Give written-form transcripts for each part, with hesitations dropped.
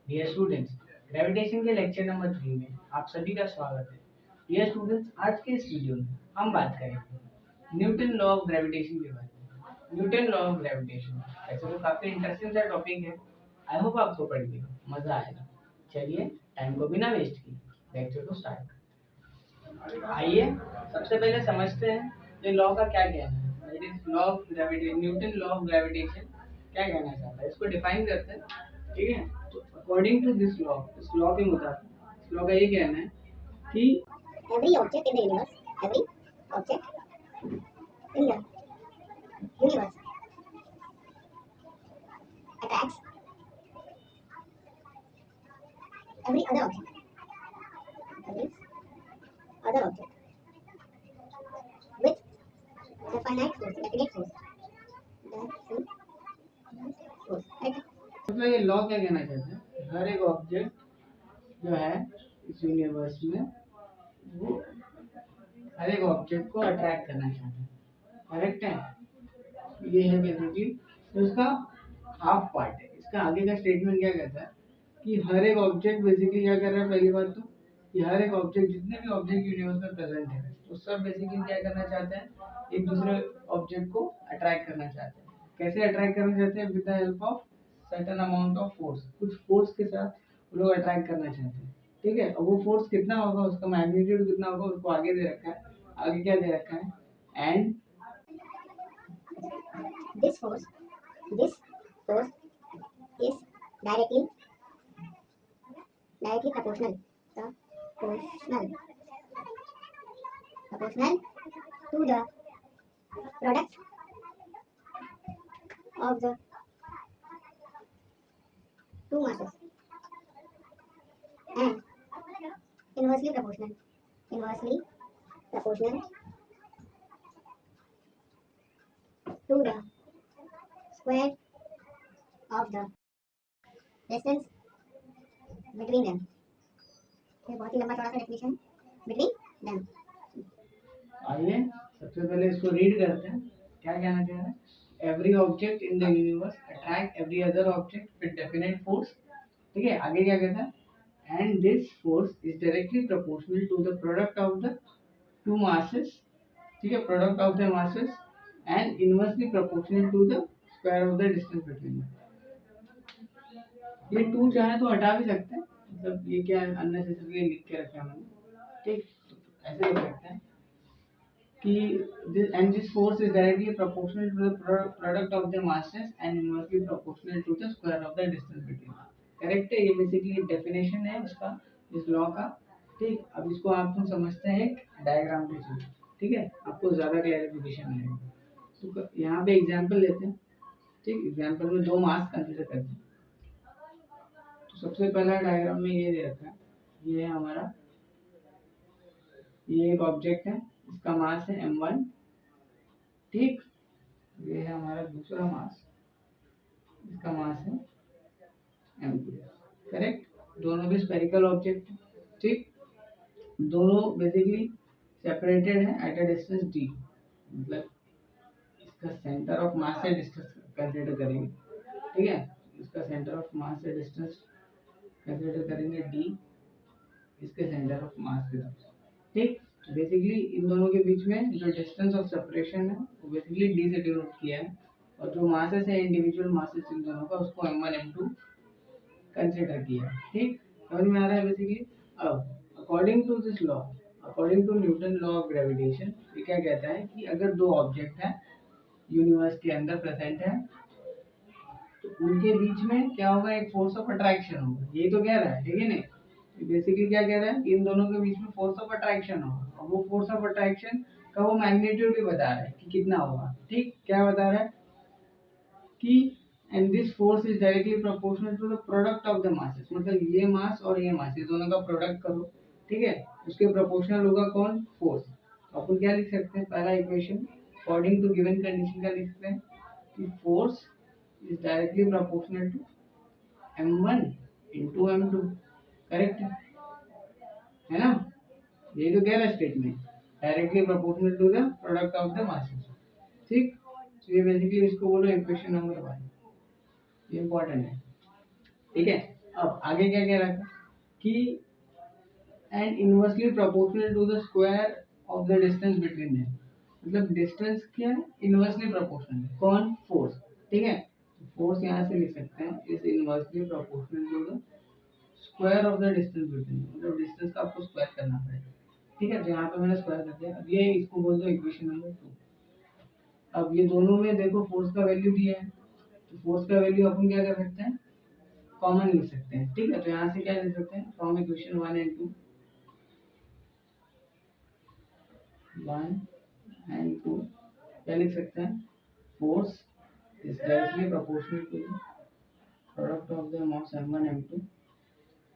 Dear students, gravitation के lecture number 3 में आप सभी का स्वागत है। डियर स्टूडेंट्स, आज के इस वीडियो में हम बात करेंगे न्यूटन लॉ ऑफ ग्रेविटेशन के बारे में। न्यूटन लॉ ऑफ ग्रेविटेशन ऐसे तो काफी इंटरेस्टिंग सा टॉपिक है। आई होप आपको पढ़ के मजा आएगा। चलिए टाइम को बिना वेस्ट किए लेक्चर को स्टार्ट। आइए सबसे पहले समझते हैं ये लॉ का क्या कहना है। It is law of gravitation, Newton law of gravitation क्या कहना चाहता है, इसको डिफाइन करते हैं। ठीक है, तो अकॉर्डिंग टू दिस लॉ, इस लॉ के मुताबिक इस लॉ का ये कहना है कि every object in the universe, every object in the universe attracts every other object, every other object with the finite force, definite force, right? मतलब ये लॉ क्या कहना चाहता है, हर एक ऑब्जेक्ट जो है इस यूनिवर्स में वो हर एक ऑब्जेक्ट को अट्रैक्ट करना चाहता है। करेक्ट है, ये है बेसिकली। तो इसका हाफ पार्ट है। इसका आगे का स्टेटमेंट क्या कहता है कि हर एक ऑब्जेक्ट बेसिकली क्या कर रहा है। पहली बात तो कि हर एक ऑब्जेक्ट, जितने भी ऑब्जेक्ट यूनिवर्स में प्रेजेंट है, तो सब बेसिकली क्या करना चाहते हैं, एक दूसरे ऑब्जेक्ट को अट्रैक्ट करना चाहते हैं। कैसे अट्रैक्ट करना चाहते हैं? With the help of certain amount of force. कुछ फोर्स के साथ वो लोग अट्रैक्ट करना चाहते हैं। ठीक है, और वो फोर्स कितना होगा, उसका मैग्नीट्यूड कितना होगा, उसको आगे दे रखा है। आगे क्या दे रखा है? And This force is directly proportional to the product of the two masses and inversely proportional to the square of the distance between them. ये बहुत ही लंबा चौड़ा सा डेफिनेशन between them. आइए सबसे पहले इसको रीड करते हैं। क्या कहना चाह रहा है? Every object in the universe attract every other object with definite force. ठीक है, आगे क्या कहता है? And this force is directly proportional to the product of the two masses. ठीक है, product of the masses and inversely proportional to the square of the distance between. ये टू चाहे तो हटा भी सकते हैं, मतलब ये क्या अननेसेसरी लिख के रखा है मैंने। ठीक, तो ऐसे लिख सकते हैं कि this force is directly proportional to the product of the masses and inversely proportional to the square of the distance between। Correct है, ये बेसिकली डेफिनेशन है इसका, इस लॉ का। ठीक, अब इसको आप समझते हैं एक डायग्राम के थ्रू। ठीक है, आपको ज्यादा क्लैरिफिकेशन मिलेगा। तो यहाँ पे एग्जांपल लेते हैं। ठीक, एग्जांपल में दो मास कंसीडर करते हैं। तो सबसे पहला डायग्राम में ये दे रखा है, ये है हमारा, ये एक ऑब्जेक्ट है, इसका मास है m1। ठीक, ये है हमारा दूसरा मास, इसका मास है m2। करेक्ट, दोनों भी स्फेरिकल ऑब्जेक्ट है। ठीक, दोनों बेसिकली सेपरेटेड है एट अ डिस्टेंस d। मतलब इसका सेंटर ऑफ मास से डिस्टेंस कंसीडर करेंगे। ठीक है, इसका सेंटर ऑफ मास से डिस्टेंस कंसीडर करेंगे d, इसके सेंटर ऑफ मास के तरफ। ठीक, बेसिकली इन दोनों के बीच में जो डिस्टेंस ऑफ सेपरेशन है वो बेसिकली d से डिनोट किया है, और जो मासेस है इंडिविजुअल मासेस इन दोनों का, उसको m1 m2 कंसीडर किया है। ठीक, समझ में आ रहा है बेसिकली। अब according to this law, according to Newton law of gravitation, ये क्या कहता है कि अगर दो ऑब्जेक्ट हैं यूनिवर्स के अंदर प्रेजेंट है, तो उनके बीच में क्या होगा, एक फोर्स ऑफ अट्रैक्शन होगा। ये तो कह रहा है कि नहीं, बेसिकली क्या कह रहा है, इन दोनों के बीच में फोर्स ऑफ अट्रैक्शन होगा, और वो फोर्स ऑफ अट्रैक्शन का वो मैग्नीट्यूड भी बता रहा है कि कितना होगा। ठीक, क्या बता रहा है कि and this force is directly proportional to the product of the masses. मतलब ये मास और ये मास, ये दोनों का प्रोडक्ट करो। ठीक है, उसके प्रोपोर्शनल होगा कौन? फोर्स। अपन क्या लिख सकते हैं, पहला equation according to given condition का लिख सकते हैं कि force is directly proportional to m1 into m2। Correct है ना, ये तो कह रहा है statement, directly proportional to the product of the masses. ठीक, तो ये बेसिकली इसको बोलो इक्वेशन नंबर 1, ये इंपॉर्टेंट है। ठीक है, अब आगे क्या कह रखा कि and inversely proportional to the square of the distance between them, मतलब डिस्टेंस क्या है, इनवर्सली प्रोपोर्शनल है। कौन? फोर्स। ठीक है, फोर्स यहाँ से लिख सकते हैं is inversely proportional to the square of the distance between, मतलब डिस्टेंस का आपको स्क्वायर करना पड़ेगा। ठीक है, तो यहाँ पे मैंने स्क्वायर कर दिया। अब ये इसको बोल दो इक्वेशन नंबर 2। अब ये दोनों में देखो फोर्स का वैल्यू दिया है, तो फोर्स का वैल्यू अपन क्या कर सकते हैं, कॉमन लिख सकते हैं। ठीक है, तो यहाँ से क्या लिख सकते हैं, फ्रॉम इक्वेशन 1 एंड 2, 1 एंड 2 क्या लिख सकते हैं, force is directly proportional to the product of the mass m1 m2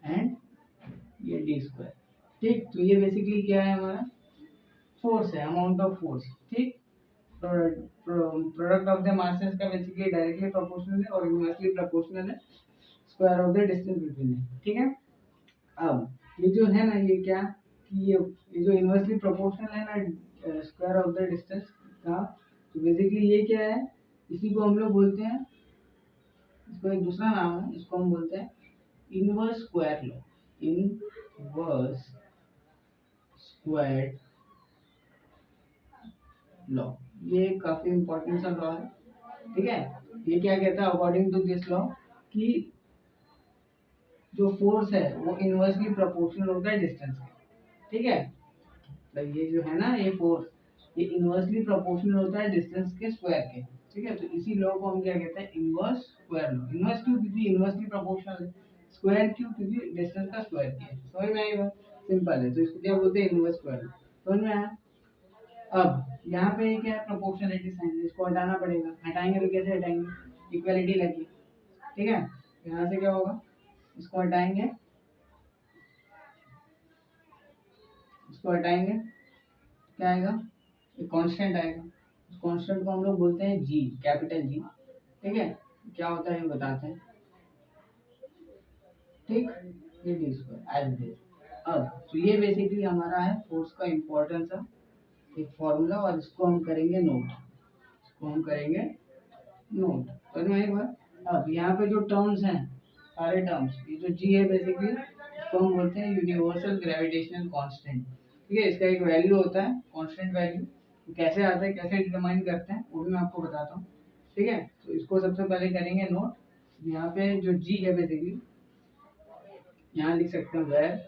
and ये d स्क्वायर। ठीक, तो ये बेसिकली क्या है, हमारा फोर्स है, अमाउंट ऑफ फोर्स। ठीक, प्रोडक्ट ऑफ द मासेस का बेसिकली डायरेक्टली प्रोपोर्शनल है और इनवर्सली प्रोपोर्शनल है square of the distance between है। ठीक है, अब ये जो है ना, ये क्या कि ये जो इनवर्सली प्रोपोर्शनल है ना स्क्वायर ऑफ द डिस्टेंस का, तो बेसिकली ये क्या है, इसी को हम लोग बोलते हैं, इसको एक दूसरा नाम है, इसको हम बोलते हैं inverse square law. Inverse square law, ये काफी इंपॉर्टेंट सा लॉ है। ठीक है, ये क्या कहता है, अकॉर्डिंग टू दिस लॉ कि जो फोर्स है वो इनवर्सली प्रोपोर्शनल होता है डिस्टेंस के। ठीक है, तो ये जो है ना, ये फोर्स ये इनवर्सली प्रोपोर्शनल होता है डिस्टेंस के स्क्वायर के। ठीक है, तो इसी लॉ को हम क्या कहते हैं, इनवर्स स्क्वायर लॉ। इनवर्स क्यों, क्योंकि इनवर्सली प्रोपोर्शनल है। स्क्वायर क्यों, क्योंकि डिस्टेंस का स्क्वायर किया है। समझ में आई बात, सिंपल है, तो इसको क्या बोलते हैं, इनवर्स स्क्वायर लॉ। समझ में आया। अब यहाँ पे क्या है, प्रोपोर्शनलिटी साइन, इसको हटाना पड़ेगा। हटाएंगे तो कैसे हटाएंगे, इक्वालिटी लगी। ठीक है, यहाँ से क्या होगा, इसको हटाएंगे, इसको हटाएंगे, क्या आएगा, एक कांस्टेंट आएगा। उस कांस्टेंट को हम लोग बोलते हैं जी, कैपिटल जी। ठीक है, क्या होता है ये बताते हैं। ठीक, ये D square as it is. अब तो ये बेसिकली हमारा है फोर्स का इम्पोर्टेंस सा एक फॉर्मूला, और इसको हम करेंगे नोट, इसको हम करेंगे नोट। समझ में एक बार। अब यहाँ पे जो टर्म्स हैं, सारे टर्म्स, ये जो जी है बेसिकली इसको हम बोलते हैं यूनिवर्सल ग्रेविटेशनल कांस्टेंट। ठीक है, इसका एक वैल्यू होता है, कांस्टेंट वैल्यू। कैसे आता है, कैसे डिटरमाइन करते हैं, वो भी मैं आपको बताता हूँ। ठीक है, तो इसको सबसे पहले करेंगे नोट। यहाँ पे जो जी है बेसिकली, यहाँ लिख सकते हैं where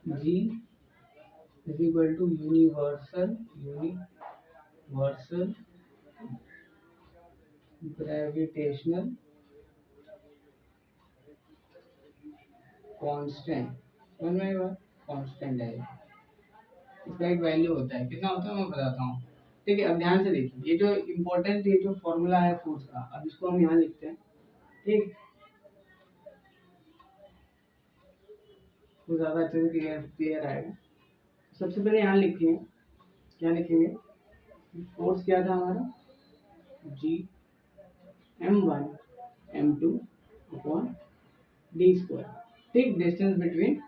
G is equal to universal gravitational constant. समझ में आया, कांस्टेंट है, इसका एक वैल्यू होता है, कितना होता है मैं बताता हूँ। ठीक है, अब ध्यान से देखिए, ये जो इम्पोर्टेंट ये जो फॉर्मूला है फोर्स का, अब इसको हम यहाँ लिखते हैं। ठीक, तो ज़्यादा अच्छे से क्लियर आएगा। सबसे पहले यहाँ लिखेंगे, क्या लिखेंगे, फोर्स क्या था हमारा, जी m1 m2 upon D square. ठीक, डिस्टेंस बिटवीन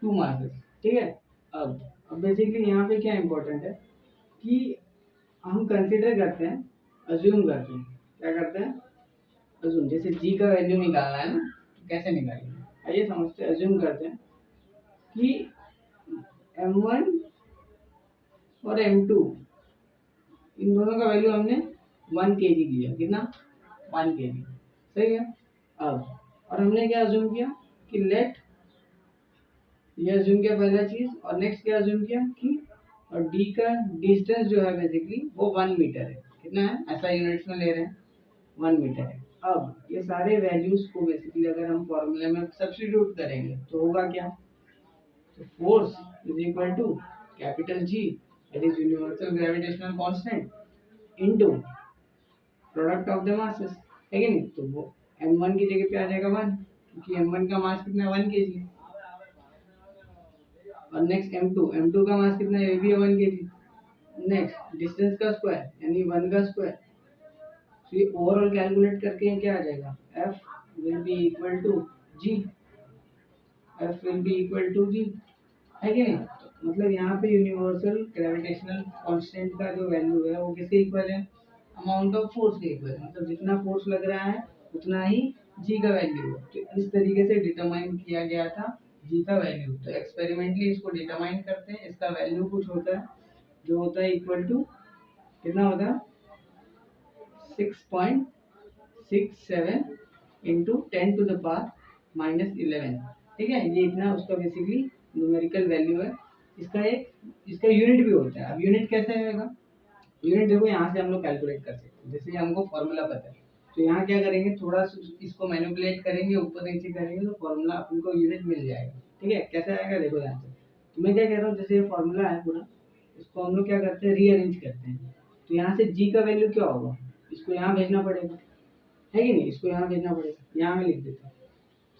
टू मासेस। ठीक है, अब बेसिकली यहाँ पे क्या इम्पोर्टेंट है कि हम कंसिडर करते हैं, अज्यूम करते हैं, क्या करते हैं, अज्यूम, जैसे जी का वैल्यू निकालना है ना, तो कैसे निकालेंगे, आइए समझते हैं। अज्यूम करते हैं कि m1 और m2 इन दोनों का वैल्यू हमने 1 kg लिया, कितना, 1 kg। सही है। अब और हमने क्या अज्यूम किया कि लेट, ये अज्यूम किया पहला चीज, और नेक्स्ट क्या अज्यूम किया कि और डी का डिस्टेंस जो है बेसिकली वो 1 मीटर है। कितना है, ऐसा यूनिट्स में ले रहे हैं, 1 मीटर है। अब ये सारे वैल्यूज को बेसिकली अगर हम फॉर्मूले में सब्स्टिट्यूट करेंगे तो होगा क्या, तो force is equal to capital G, that is universal gravitational constant, into product of the masses, है कि नहीं। तो वो m1 की जगह पे आ जाएगा 1, क्योंकि m1 का मास कितना है, 1 kg। और नेक्स्ट m2 का मास कितना है, ये भी है 1 kg। नेक्स्ट डिस्टेंस का स्क्वायर यानी 1 का स्क्वायर। तो ये ओवरऑल कैलकुलेट करके क्या आ जाएगा, F will be equal to G, F will be equal to G, है कि नहीं। तो मतलब यहाँ पे यूनिवर्सल ग्रेविटेशनल कांस्टेंट का जो वैल्यू है वो किसके इक्वल है, अमाउंट ऑफ फोर्स के इक्वल है। मतलब जितना फोर्स लग रहा है उतना ही जी का वैल्यू। तो इस तरीके से डिटरमाइन किया गया था जी का वैल्यू। तो एक्सपेरिमेंटली इसको डिटरमाइन करते हैं, इसका वैल्यू कुछ होता है जो होता है इक्वल टू कितना होता है 6.67 इंटू 10⁻⁻11। ठीक है, ये इतना उसका बेसिकली न्यूमेरिकल वैल्यू है। इसका यूनिट भी होता है। अब यूनिट कैसे होगा, यूनिट देखो यहाँ से हम लोग कैलकुलेट कर सकते हैं। जैसे हमको फॉर्मूला पता है तो यहाँ क्या करेंगे, थोड़ा इसको मैनिपुलेट करेंगे, ऊपर नीचे करेंगे तो फॉर्मूला अपन को यूनिट मिल जाएगा। ठीक है, कैसे आएगा देखो यहाँ से। तो मैं क्या कह रहा हूँ, जैसे ये फॉर्मूला है पूरा, इसको हम लोग क्या करते हैं रीअरेंज करते हैं। तो यहाँ से जी का वैल्यू क्या होगा, इसको यहाँ भेजना पड़ेगा, है कि नहीं, इसको यहाँ भेजना पड़ेगा। यहाँ मैं लिख देता हूँ,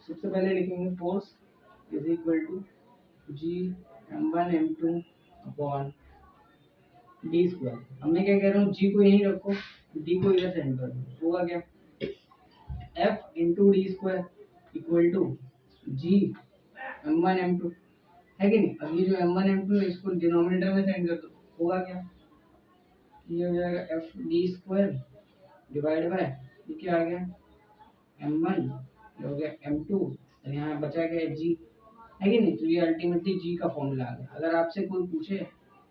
सबसे पहले लिखेंगे force is equal to G m1 m2 upon D square. अब मैं क्या कह रहा हूँ, जी को यहीं रखो, डी को इधर सेंड कर दो, होगा क्या F into D square equal to G m1 m2, है कि नहीं। अब ये जो m1 m2 है इसको डिनोमिनेटर में सेंड कर दो, होगा क्या, ये हो जाएगा F D square divide by ये क्या आ गया m1, ये हो गया m2 और यहाँ बचा गया जी, है कि नहीं। तो ये अल्टीमेटली जी का फॉर्मूला आ गया। अगर आपसे कोई पूछे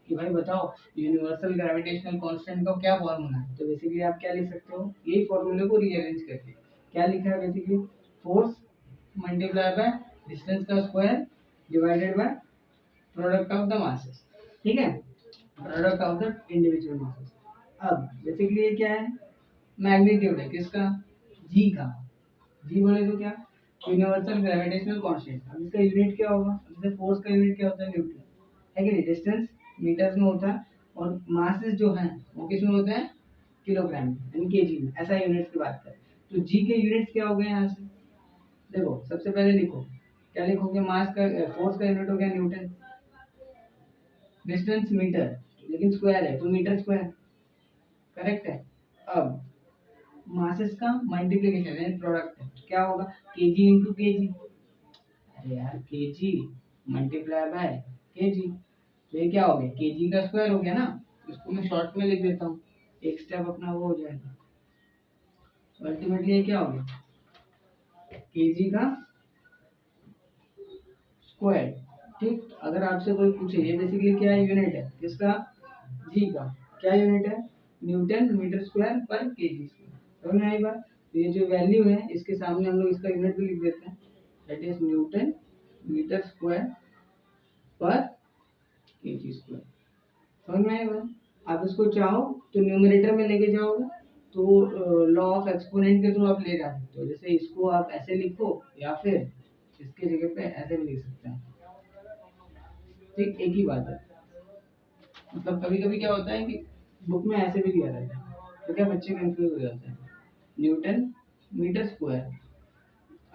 कि भाई बताओ यूनिवर्सल ग्रेविटेशनल कांस्टेंट का क्या फॉर्मूला है, तो बेसिकली आप क्या लिख सकते हो, यही फॉर्मूले को रीअरेंज करके क्या लिखा है basically, force multiply by distance का square divided by product of the masses. ठीक है, product of the individual masses. अब बेसिकली ये क्या है, मैग्नीट्यूड है किसका, जी का। जी बोले तो क्या, यूनिवर्सल ग्रेविटेशनल कांस्टेंट। अब इसका यूनिट क्या होगा, जैसे फोर्स का यूनिट क्या होता है न्यूटन, है कि नहीं, डिस्टेंस मीटर्स में होता है और मासेस जो हैं वो किस में होते हैं किलोग्राम यानी केजी में, ऐसा यूनिट्स की बात करें। तो जी के यूनिट्स क्या हो गए यहाँ से, देखो सबसे पहले लिखो, क्या लिखोगे, मास का फोर्स का यूनिट हो गया न्यूटन, डिस्टेंस मीटर लेकिन स्क्वायर है तो मीटर स्क्वायर, करेक्ट है। अब मासेस का मल्टीप्लिकेशन यानी प्रोडक्ट है, क्या होगा केजी इंटू केजी, अरे यार केजी मल्टीप्लाई बाय केजी, तो ये क्या हो गया केजी का स्क्वायर हो गया ना। इसको मैं शॉर्ट में लिख देता हूँ, एक स्टेप अपना वो हो जाएगा। तो अल्टीमेटली ये क्या हो गया केजी का स्क्वायर। ठीक, अगर आपसे कोई पूछे ये बेसिकली क्या है, यूनिट है किसका, जी का, क्या यूनिट है न्यूटन मीटर स्क्वायर पर केजी स्क्वायर। समझ में आई बात। तो ये जो वैल्यू है इसके सामने हम लोग इसका यूनिट भी लिख देते हैं, that is newton metre square पर केजी स्क्वायर। समझ में आएगा। आप इसको चाहो तो न्यूमरेटर में लेके जाओगे तो लॉ ऑफ एक्सपोनेंट के थ्रू आप ले जा सकते हो, जैसे इसको आप ऐसे लिखो या फिर इसके जगह पे ऐसे भी लिख सकते हैं। ठीक, एक ही बात है। मतलब कभी कभी क्या होता है कि बुक में ऐसे भी दिया रहता है तो क्या बच्चे कंफ्यूज हो जाते हैं, न्यूटन मीटर स्क्वायर,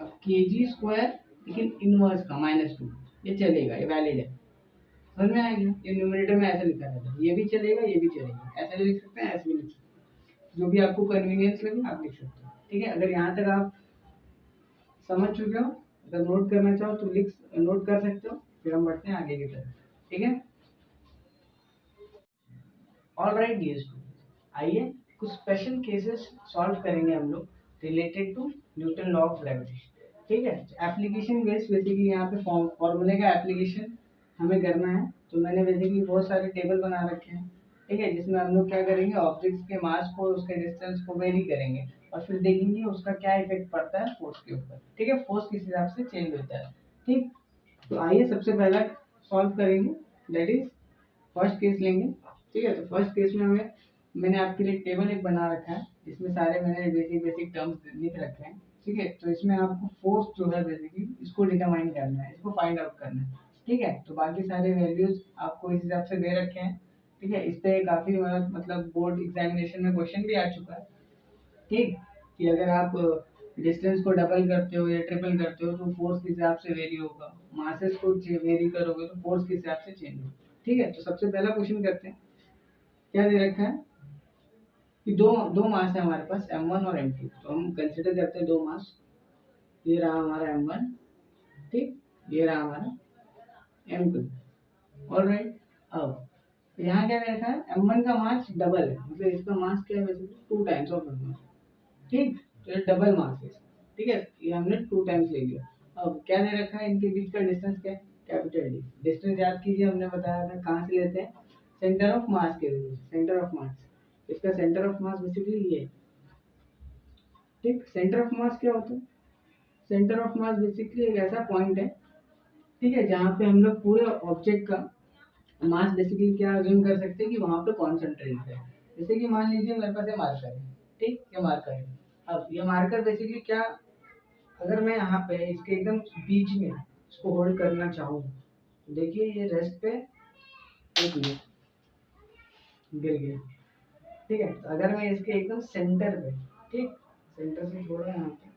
अब केजी स्क्वायर लेकिन इनवर्स का -2, ये चलेगा, ये वैलिड है। समझ में आएगा, ये न्यूमरेटर में ऐसे लिखा रहता है, ये भी चलेगा ये भी चलेगा, ऐसे भी लिख सकते हैं ऐसे भी लिख सकते हैं, जो भी आपको कन्वीनियंस लगे आप लिख सकते हो। ठीक है, अगर यहाँ तक आप समझ चुके हो, अगर नोट करना चाहो तो लिख नोट कर सकते हो, फिर हम बढ़ते हैं आगे की तरफ। ठीक है, ऑलराइट डियर स्टूडेंट, आइए कुछ स्पेशल केसेस सॉल्व करेंगे हम लोग related to Newton law of gravitation. ठीक है, एप्लीकेशन बेस्ड बेसिकली यहाँ पे फॉर्मूले का एप्लीकेशन हमें करना है। तो मैंने बेसिकली बहुत सारे टेबल बना रखे हैं, ठीक है, जिसमें हम लोग क्या करेंगे ऑब्जेक्ट्स के मास को उसके डिस्टेंस को वेरी करेंगे और फिर देखेंगे उसका क्या इफेक्ट पड़ता है फोर्स के ऊपर। ठीक है, फोर्स किस हिसाब से चेंज होता है। ठीक, तो आइए सबसे पहला सॉल्व करेंगे, दैट इज फर्स्ट केस लेंगे। ठीक है, तो फर्स्ट केस में मैंने आपके लिए टेबल एक बना रखा है जिसमें सारे मैंने बेसिक बेसिक टर्म्स लिख रखे हैं। ठीक है, तो इसमें आपको फोर्स जो है बेसिकली इसको डिटरमाइन करना है, इसको फाइंड आउट करना है। ठीक है, तो बाकी सारे वैल्यूज आपको इस हिसाब से दे रखे हैं। ठीक है, इस पे काफी मतलब बोर्ड एग्जामिनेशन में क्वेश्चन भी आ चुका है। ठीक, कि अगर आप डिस्टेंस को डबल करते हो या ट्रिपल करते हो तो फोर्स के हिसाब से वेरी होगा, मासेस को वेरी करोगे तो फोर्स के हिसाब से चेंज होगा। ठीक है, तो सबसे पहला क्वेश्चन करते हैं। क्या दे रखा है कि दो दो मास है हमारे पास m1 और m2, तो हम कंसिडर करते हैं दो मास। ये रहा हमारा m1, ठीक, ये रहा हमारा m2। ऑलराइट, अब यहाँ क्या दे रखा है m1 का मास डबल है, मतलब इसका मास क्या है वैसे 2 टाइम्स ऑफ m1। ठीक, तो ये डबल मास है। ठीक है, ये हमने 2 टाइम्स ले लिया। अब क्या दे रखा है, इनके बीच का डिस्टेंस क्या है, कैपिटल डी। डिस्टेंस याद कीजिए, हमने बताया था कहाँ से लेते हैं, सेंटर ऑफ मास के रूप, सेंटर ऑफ मास। इसका सेंटर ऑफ मास बेसिकली ये है। ठीक, सेंटर ऑफ मास क्या होता है, सेंटर ऑफ मास बेसिकली एक ऐसा पॉइंट है, ठीक है, जहाँ पे हम लोग पूरे ऑब्जेक्ट का मास बेसिकली क्या अज्यूम कर सकते हैं कि वहां पे कॉन्सेंट्रेट है। जैसे कि मान लीजिए मेरे पास ये मार्कर है, ठीक, ये मार्कर है। अब ये मार्कर बेसिकली क्या, अगर मैं यहाँ पे इसके एकदम बीच में इसको होल्ड करना चाहूँ, तो देखिए ये रेस्ट पे एक मिनट गिर गया, ठीक है। तो अगर मैं इसके एकदम सेंटर पे, ठीक, सेंटर से थोड़ा यहाँ पे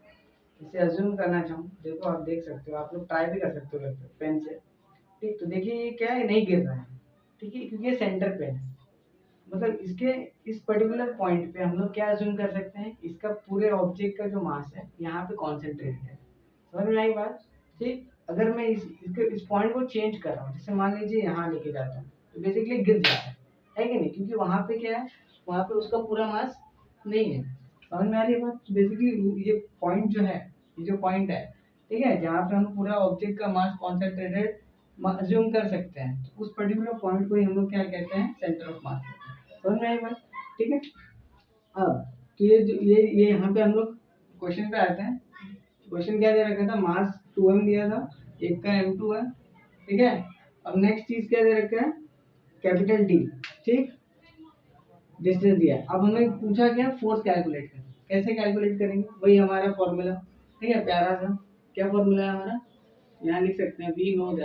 इसे अज्यूम करना चाहूँ, देखो आप देख सकते हो, आप लोग ट्राई भी कर सकते हो पेन से, ठीक। तो देखिए ये क्या है, नहीं गिर रहा है, ठीक है, क्योंकि ये सेंटर पे है। मतलब इसके इस पर्टिकुलर पॉइंट पे हम लोग क्या अज्यूम कर सकते हैं, इसका पूरे ऑब्जेक्ट का जो मास है यहाँ पे कॉन्सेंट्रेट है। समझ में आई बात, ठीक। अगर मैं इस पॉइंट को चेंज कर रहा हूँ, जैसे मान लीजिए यहाँ लेके जाता हूँ, तो बेसिकली गिर जाता है कि नहीं, क्योंकि वहां पे क्या है, वहां पे उसका पूरा मास नहीं है। समझ में आ रही है बात, बेसिकली ये पॉइंट जो है, ये जो पॉइंट है, ठीक है, जहाँ पे हम पूरा ऑब्जेक्ट का मास कॉन्सेंट्रेटेड अज्यूम कर सकते हैं, तो उस पर्टिकुलर पॉइंट को ही हम लोग क्या कहते हैं, सेंटर ऑफ मास। समझ में आई बात, ठीक है। अब तो ये यहाँ पे हम लोग क्वेश्चन पे आते हैं। क्वेश्चन क्या दे रखा था, मास 2m दिया था, एक का m2 है, ठीक है। अब नेक्स्ट चीज क्या दे रखा है, कैपिटल डी, ठीक, डिस्टेंस दिया है। अब हमें पूछा क्या, फोर्स कैलकुलेट कर, कैसे कैलकुलेट करेंगे, वही हमारा फॉर्मूला, ठीक है, प्यारा सा। क्या फॉर्मूला है हमारा, यहाँ लिख सकते हैं, वी नो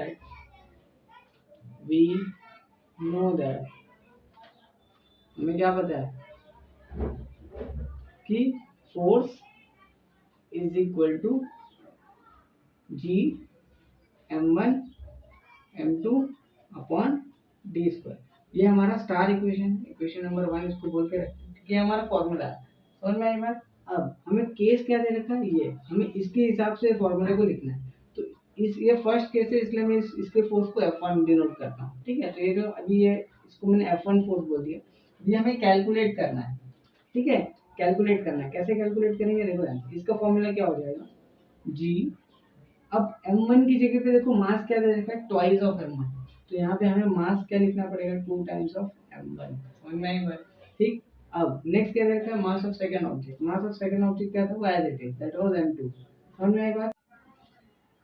दैट, हमें क्या पता है कि force is equal to G m1 m2 upon D square. ये हमारा स्टार इक्वेशन, इक्वेशन नंबर 1 इसको बोलते हैं, क्योंकि ये हमारा फॉर्मूला है। समझ में आई बात। अब हमें केस क्या दे रखा है, ये हमें इसके हिसाब से फॉर्मूले को लिखना है। तो इस ये फर्स्ट केस है, इसलिए मैं इसके फोर्स को F1 डिनोट करता हूँ, ठीक है। तो ये जो अभी ये इसको मैंने F1 फोर्स बोल दिया, ये हमें कैलकुलेट करना है, ठीक है। कैलकुलेट करना है, कैसे कैलकुलेट करेंगे, देखो यार, इसका फॉर्मूला क्या हो जाएगा, जी। अब m1 की जगह पे देखो मास क्या दे रखा है, ट्वाइस ऑफ m1, तो यहाँ पे हमें मास क्या लिखना पड़ेगा, 2 टाइम्स ऑफ m1। समझ में आई बात, ठीक। अब नेक्स्ट क्या दे रखा है, mass of second object, mass of second object क्या था, वो as it is, that was m2। समझ में आई बात।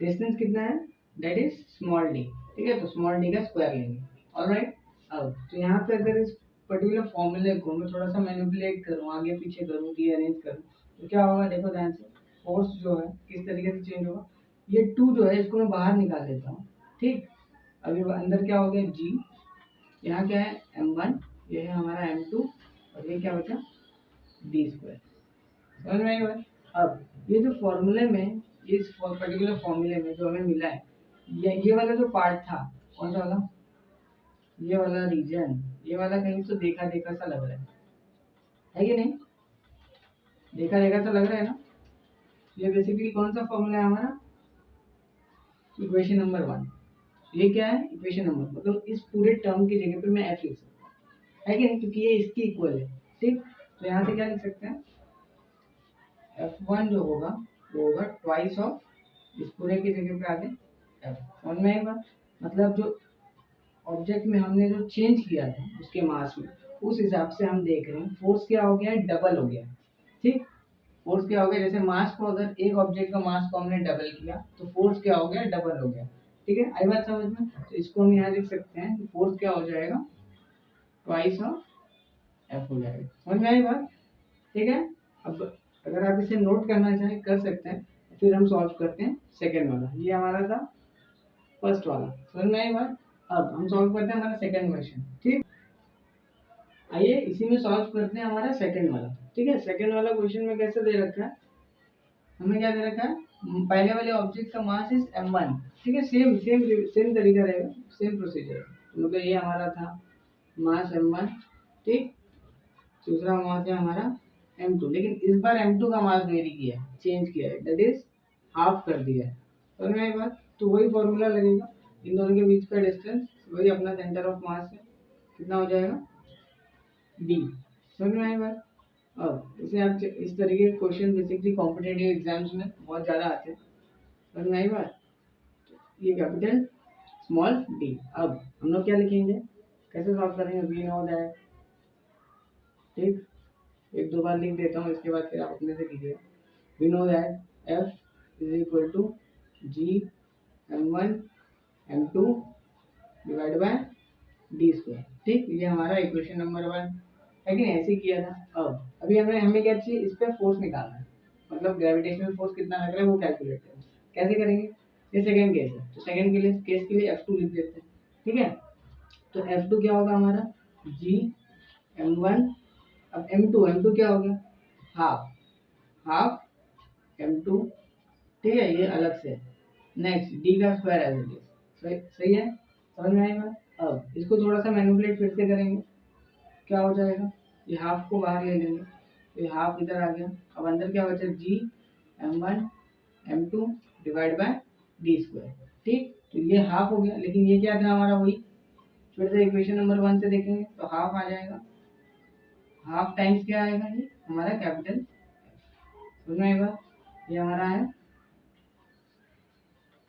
डिस्टेंस कितना है, दैट इज स्मॉल डी, ठीक है, तो स्मॉल डी का स्क्वायर लेंगे, ऑलराइट। अब तो यहाँ पे अगर इस पर्टिकुलर फॉर्मूले को मैं थोड़ा सा मैनिपुलेट करूँ, आगे पीछे करूँ, रीअरेंज करूँ, तो क्या होगा, देखो ध्यान से, फोर्स जो है किस तरीके से चेंज होगा। ये 2 जो है इसको मैं बाहर निकाल देता हूँ, ठीक। अभी अंदर क्या हो गया, जी, यहाँ क्या है, m1, ये है हमारा m2, और ये क्या बचा, डी स्क्वायर। समझ में आई बात। अब ये जो फॉर्मूले में, इस पर्टिकुलर फॉर्मूले में जो हमें मिला है, ये वाला जो पार्ट था, कौन सा वाला, ये वाला रीजन, ये वाला कहीं तो देखा देखा सा लग रहा है कि नहीं, देखा देखा सा लग रहा है ना। ये बेसिकली कौन सा फॉर्मूला है हमारा, इक्वेशन नंबर 1। ये क्या है, इक्वेशन नंबर, मतलब इस पूरे टर्म की जगह पे मैं f लिख सकता हूँ, है कि नहीं, क्योंकि ये इसकी इक्वल है, ठीक। तो यहाँ से क्या लिख सकते हैं, f1 जो होगा वो होगा ट्वाइस ऑफ इस पूरे की जगह पे आगे f। समझ में आएगा, मतलब जो ऑब्जेक्ट में हमने जो चेंज किया था उसके मास में, उस हिसाब से हम देख रहे हैं फोर्स क्या हो गया है, डबल हो गया, ठीक। फोर्स क्या हो गया, जैसे मास को, अगर एक ऑब्जेक्ट का मास को हमने डबल किया, तो फोर्स क्या हो गया, डबल हो गया, ठीक है। आई बात समझ में। तो इसको हम यहाँ लिख सकते हैं, फोर्स क्या हो जाएगा, ट्वाइस ऑफ एफ हो जाएगा। समझ में आई बात, ठीक है। अब अगर आप इसे नोट करना चाहें कर सकते हैं, फिर हम सॉल्व करते हैं सेकेंड वाला, ये हमारा था फर्स्ट वाला। समझ में आई बात। अब हम सॉल्व करते हैं हमारा सेकेंड क्वेश्चन, ठीक। आइए इसी में सॉल्व करते हैं हमारा सेकेंड वाला, ठीक है। सेकेंड वाला क्वेश्चन में कैसे दे रखा है, हमें क्या दे रखा है, पहले वाले ऑब्जेक्ट का मास इज m1, ठीक है। सेम सेम सेम तरीका रहेगा, सेम प्रोसीजर, मतलब ये हमारा था मास m1, ठीक। दूसरा मास है हमारा m2, लेकिन इस बार m2 का मास वेरी किया है, चेंज किया है, दैट इज हाफ कर दिया है। समझ में आई बात। तो वही फॉर्मूला लगेगा, इन दोनों के बीच का डिस्टेंस वही अपना सेंटर ऑफ मास है, कितना हो जाएगा, d। समझ में आई बात, अब इसे आप इस तरीके के क्वेश्चन बेसिकली कॉम्पिटेटिव एग्जाम्स में बहुत ज़्यादा आते हैं, समझ में आई बात। ये कैपिटल स्मॉल डी। अब हम लोग क्या लिखेंगे, कैसे सॉल्व करेंगे, वी नो दैट, ठीक, एक दो बार लिख देता हूँ, इसके बाद फिर आप अपने से कीजिएगा। We know that F is equal to G m1 m2 divide by D square, ठीक, ये हमारा इक्वेशन नंबर 1 है कि नहीं, ऐसे ही किया था। अब अभी हमें क्या चाहिए, इस पर फोर्स निकालना है, मतलब ग्रेविटेशनल फोर्स कितना लग रहा है वो कैलकुलेट करना है। कैसे करेंगे, ये सेकंड केस है, तो सेकंड के लिए केस के लिए F2 लिख देते हैं, ठीक है। तो F2 क्या होगा हमारा, G m1, अब m2 क्या हो गया, हाफ हाफ m2, ठीक है, ये अलग से। नेक्स्ट d का स्क्वायर एज इट इज, सही सही है, समझ में आएगा। अब इसको थोड़ा सा मैनिपुलेट फिर से करेंगे, क्या हो जाएगा, ये हाफ को बाहर ले लेंगे, तो ये हाफ इधर आ गया। अब अंदर क्या बचा, जी m1 m2 divide by D square, ठीक, तो ये हाफ हो गया, लेकिन ये क्या था हमारा, वही फिर से इक्वेशन नंबर 1 से देखेंगे तो हाफ आ जाएगा, हाफ टाइम्स क्या आएगा, ये हमारा कैपिटल, समझ में आएगा, ये हमारा है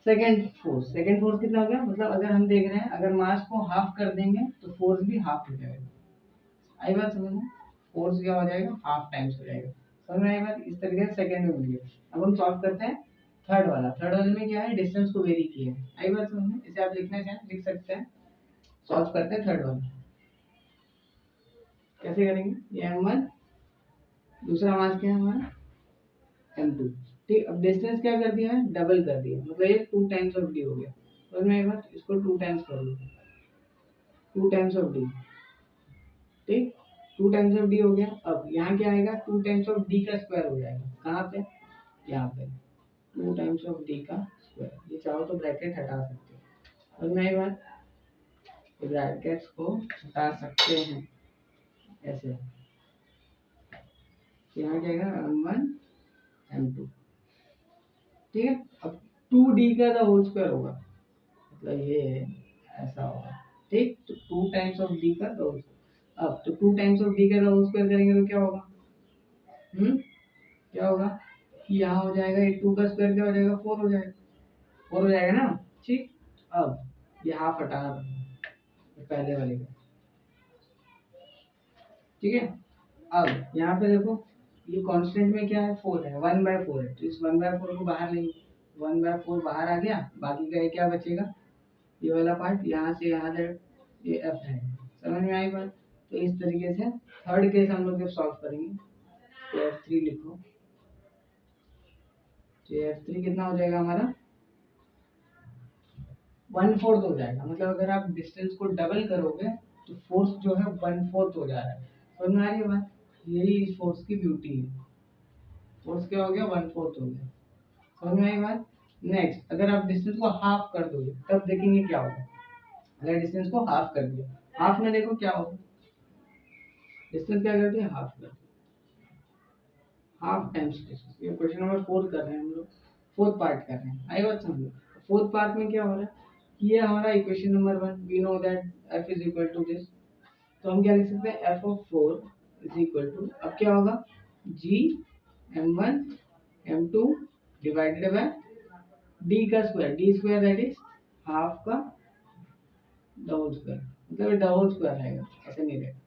सेकेंड फोर्स कितना हो गया, मतलब अगर हम देख रहे हैं अगर मास को हाफ कर देंगे तो फोर्स भी हाफ हो जाएगा, आई बात समझ में, फोर्स क्या हो जाएगा, हाफ टाइम्स हो जाएगा, समझ में आई बात। इस तरीके से सेकंड में मिल गया। अब हम सॉल्व करते हैं थर्ड वाले में क्या है, डिस्टेंस को वेरी किया है, आई बात समझ में, इसे आप लिखना चाहें लिख सकते हैं। सॉल्व करते हैं थर्ड वाला, कैसे करेंगे, ये m1, दूसरा मास क्या है हमारा m2, ठीक, अब डिस्टेंस क्या कर दिया है, डबल कर दिया, मतलब ये 2 टाइम्स ऑफ d हो गया, समझ में आई बात, इसको 2 टाइम्स कर लो, 2 टाइम्स ऑफ d, ठीक, 2 टाइम्स ऑफ d हो गया। अब यहाँ क्या आएगा, 2 टाइम्स ऑफ d का स्क्वायर हो जाएगा, कहाँ पे, यहाँ पे 2 टाइम्स ऑफ d का स्क्वायर, ये चाहो तो ब्रैकेट हटा सकते हो, समझ में आई बात, ब्रैकेट्स को हटा सकते हैं ऐसे, यहाँ क्या आएगा m1 m2, ठीक है। अब 2d का द होल स्क्वायर होगा, मतलब ये ऐसा होगा, ठीक, तो 2 टाइम्स ऑफ d का द होल, अब तो 2 टाइम्स ऑफ d का द होल स्क्वायर करेंगे तो क्या होगा, क्या होगा कि यहाँ हो जाएगा, ये 2 का स्क्वायर क्या हो जाएगा, 4 हो जाएगा, 4 हो जाएगा ना, ठीक। अब ये हाफ हटाना पड़ेगा पहले वाले का, ठीक है। अब यहाँ पे देखो ये कांस्टेंट में क्या है, 4 है, 1/4 है, तो इस 1/4 को बाहर लेंगे, 1/4 बाहर आ गया, बाकी का ये क्या बचेगा, ये वाला पार्ट, यहाँ से यहाँ तक ये एफ है, समझ में आई बात। तो इस तरीके से थर्ड केस हम लोग जब सॉल्व करेंगे तो F3 लिखो, तो F3 कितना हो जाएगा हमारा, 1/4 हो जाएगा, मतलब अगर आप डिस्टेंस को डबल करोगे तो फोर्स जो है 1/4 हो जा रहा है, समझ में आ रही है बात, यही इस फोर्स की ब्यूटी है, फोर्स क्या हो गया, 1/4 हो गया, समझ में आई बात। नेक्स्ट अगर आप डिस्टेंस को हाफ कर दोगे तब देखेंगे क्या होगा, अगर डिस्टेंस को हाफ कर दिया, हाफ में देखो क्या होगा, डिस्टेंस क्या करती है, हाफ कर, हाफ टाइम्स डिस्टेंस, ये क्वेश्चन नंबर 4 कर रहे हैं हम लोग, फोर्थ पार्ट कर रहे हैं, आई बात समझो। फोर्थ पार्ट में क्या हो रहा है, कि ये हमारा equation number 1, we know that f is equal to this, तो हम क्या लिख सकते हैं, f of 4 is equal to, अब क्या होगा, g m1 m2 divided by d का square, d square that is half का डबल स्क्वायर, मतलब डबल स्क्वायर रहेगा, ऐसे नहीं रहेगा,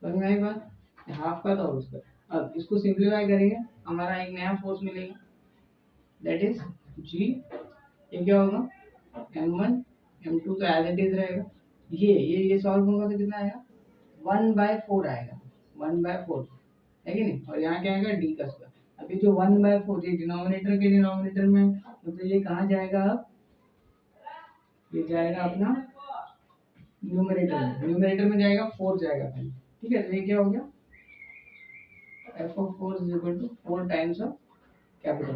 समझ में आई बात, हाफ का डबल स्क्वायर। अब इसको सिंप्लीफाई करेंगे, हमारा एक नया फोर्स मिलेगा दैट इज g, ये क्या होगा m1 m2 तो एज इट इज रहेगा, ये सॉल्व होगा तो कितना आएगा, 1/4 आएगा, 1/4 है कि नहीं, और यहाँ क्या आएगा, d का स्क्वायर। अभी जो 1/4 ये डिनोमिनेटर के डिनोमिनेटर में, तो ये कहाँ जाएगा, अब ये जाएगा अपना न्यूमरेटर में जाएगा, 4 जाएगा पहले, ठीक है। तो ये क्या हो गया, f of 4 is equal to 4 times of capital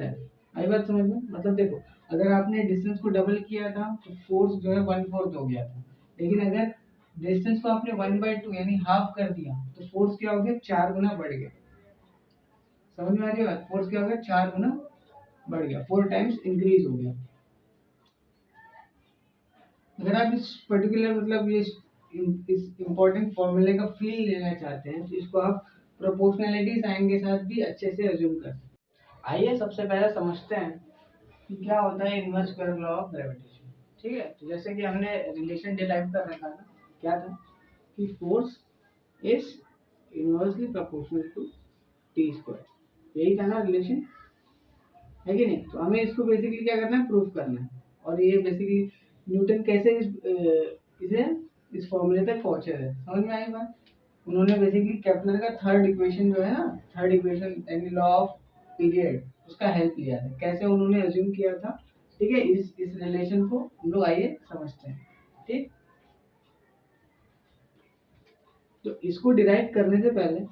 F, आई बात समझ में, मतलब देखो अगर आपने डिस्टेंस को डबल किया था तो फोर्स जो है 1/4 हो गया था, लेकिन अगर डिस्टेंस को आपने 1/2 यानी हाफ कर दिया तो फोर्स क्या हो गया, 4 गुना बढ़ गया, समझ में आ रही है बात, फोर्स क्या हो गया, 4 गुना बढ़ गया, 4 टाइम्स इंक्रीज हो गया। अगर आप इस पर्टिकुलर मतलब ये इस इम्पोर्टेंट फॉर्मूले का फील लेना चाहते हैं तो इसको आप प्रोपोर्शनैलिटी साइन के साथ भी अच्छे से अज्यूम कर सकते हैं। आइए सबसे पहले समझते हैं कि क्या होता है inverse square law of gravitation. ठीक है, तो जैसे कि हमने रिलेशन डिराइव कर रखा था, क्या था कि force is inversely proportional to T square, यही था ना रिलेशन, है कि नहीं। तो हमें इसको बेसिकली क्या करना है, प्रूफ करना है। और ये बेसिकली न्यूटन कैसे इसे इस फॉर्मूले तक पहुंचे थे, समझ में आई बात। उन्होंने बेसिकली केपलर का थर्ड इक्वेशन जो है ना, थर्ड इक्वेशन यानी लॉ ऑफ पीरियड, उसका हेल्प लिया था। कैसे उन्होंने अज्यूम किया था, ठीक है, इस रिलेशन को हम लोग आइए समझते हैं। ठीक, तो इसको डिराइव करने से पहले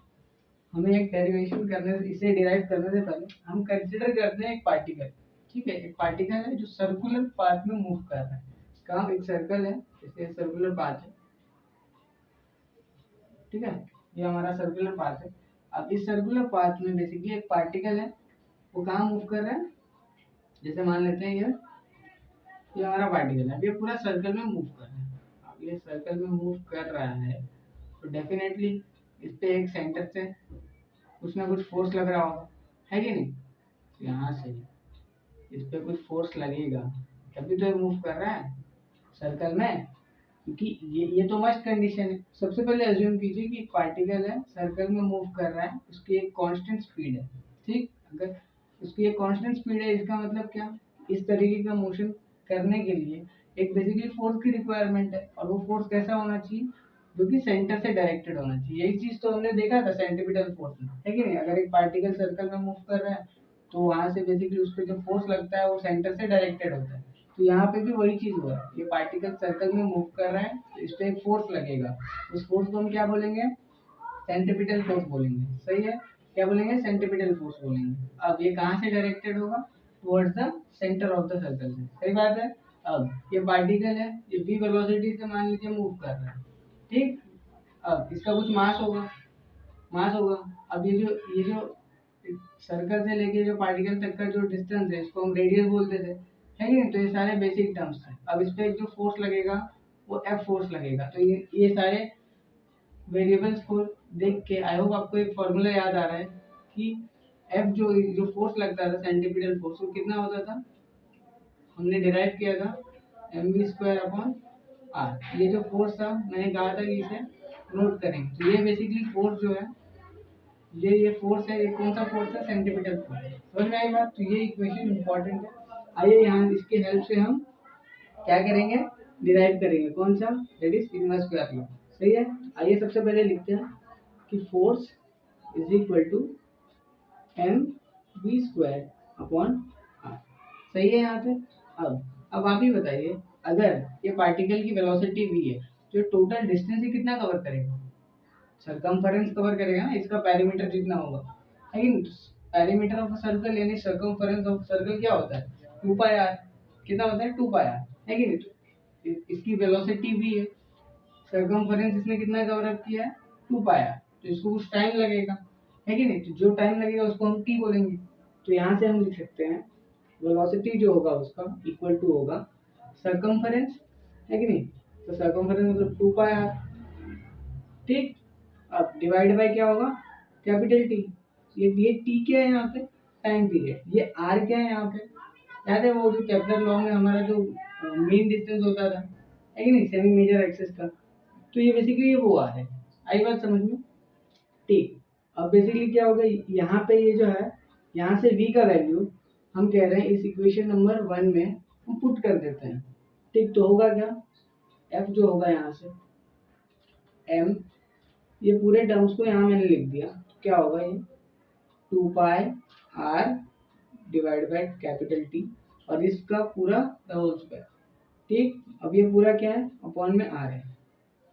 हमें एक डेरिवेशन करने से, इसे डिराइव करने से पहले हम कंसिडर करते हैं एक पार्टिकल। ठीक है, एक पार्टिकल है जो सर्कुलर पाथ में मूव कर रहा है। कहाँ, एक सर्कल है, जैसे सर्कुलर पाथ है, ठीक है, ये हमारा सर्कुलर पाथ है। अब इस सर्कुलर पाथ में बेसिकली एक पार्टिकल है, वो कहाँ मूव कर रहा है, जैसे मान लेते हैं ये हमारा पार्टिकल है, अब ये पूरा सर्कल में मूव कर रहा है। अब ये सर्कल में मूव कर रहा है तो डेफिनेटली इस पे एक सेंटर से कुछ ना कुछ फोर्स लग रहा होगा, है कि नहीं। तो यहाँ से इस पे कुछ फोर्स लगेगा तभी तो ये मूव कर रहा है सर्कल में, क्योंकि ये तो मस्ट कंडीशन है। सबसे पहले अज्यूम कीजिए कि पार्टिकल है, सर्कल में मूव कर रहा है, उसकी एक कांस्टेंट स्पीड है। ठीक, अगर उसकी एक कांस्टेंट स्पीड है, इसका मतलब क्या, इस तरीके का मोशन करने के लिए एक बेसिकली फोर्स की रिक्वायरमेंट है, और वो फोर्स कैसा होना चाहिए, जो कि सेंटर से डायरेक्टेड होना चाहिए। यही चीज तो हमने देखा था सेंट्रीपिटल फोर्स में, है कि नहीं। अगर एक पार्टिकल सर्कल में मूव कर रहा है तो वहां से बेसिकली उस पर जो फोर्स लगता है वो सेंटर से डायरेक्टेड होता है। तो यहाँ पे भी वही चीज हुआ है, ये पार्टिकल सर्कल में मूव कर रहा है तो इस पे एक फोर्स लगेगा, उस फोर्स को हम क्या बोलेंगे, सेंट्रीपिटल फोर्स बोलेंगे। सही है, क्या बोलेंगे, सेंट्रीपिटल फोर्स बोलेंगे। अब ये कहाँ से डायरेक्टेड होगा, towards the centre of the circle से, सही बात है। अब ये पार्टिकल है, ये v वेलोसिटी से मान लीजिए मूव कर रहा है, ठीक। अब इसका कुछ मास होगा, मास होगा। अब ये जो सर्कल से लेके जो पार्टिकल तक का जो डिस्टेंस है, इसको हम रेडियस बोलते थे, है कि नहीं। तो ये सारे बेसिक टर्म्स हैं। अब इस पे जो फोर्स लगेगा वो एफ फोर्स लगेगा। तो ये सारे वेरिएबल्स को देख के आई होप आपको एक फॉर्मूला याद आ रहा है कि एफ जो जो फोर्स लगता था सेंट्रीपिटल फोर्स, वो कितना होता था, हमने डिराइव किया था mv² अपॉन r। ये जो फोर्स था मैंने कहा था कि इसे नोट करेंगे। तो ये बेसिकली फोर्स जो है, ये फोर्स है, ये कौन सा फोर्स है, सेंट्रीपिटल फोर्स। समझ में आई बात। तो ये इक्वेशन इंपॉर्टेंट है। आइए यहाँ इसके हेल्प से हम क्या करेंगे, डिराइव करेंगे, कौन सा, that is inverse square law. सही है, आइए सबसे पहले लिखते हैं कि force is equal to M V square upon R. सही है यहाँ पे। अब आप ही बताइए, अगर ये पार्टिकल की वेलोसिटी v है, जो टोटल डिस्टेंस ही कितना कवर करेगा, सरकमफेरेंस कवर करेगा ना, इसका पेरीमीटर जितना होगा, है कि नहीं। पेरीमीटर ऑफ सर्कल यानी सरकमफेरेंस ऑफ सर्कल क्या होता है, 2 पाई आर। कितना होता है, 2 पाई आर, है कि नहीं। तो इसकी वेलोसिटी v है, सरकमफेरेंस इसने कितना कवर अप किया है, 2 पाई आर। तो इसको कुछ टाइम लगेगा, है कि नहीं। तो जो टाइम लगेगा उसको हम t बोलेंगे। तो यहाँ से हम लिख सकते हैं वेलोसिटी जो होगा उसका इक्वल टू होगा सरकमफेरेंस, है कि नहीं। तो सरकमफेरेंस मतलब 2 पाई आर, ठीक। अब डिवाइड बाय क्या होगा, कैपिटल टी। ये टी क्या है यहाँ पे, टाइम पीरियड। ये आर क्या है यहाँ पे, याद है वो जो केपलर लॉ में हमारा जो मेन डिस्टेंस होता था, है कि नहीं, सेमी मेजर एक्सिस का। तो ये बेसिकली ये वो आर है। आई बात समझ में, ठीक। अब बेसिकली क्या होगा, यहाँ पे ये जो है, यहाँ से v का वैल्यू हम कह रहे हैं इस इक्वेशन नंबर 1 में हम पुट कर देते हैं, ठीक। तो होगा क्या, f जो होगा यहाँ से m, ये पूरे टर्म्स को यहाँ मैंने लिख दिया, तो क्या होगा ये 2 पाई r divide by capital T, और इसका पूरा द होल स्क्वायर, ठीक। अब ये पूरा क्या है, अपॉन में r है।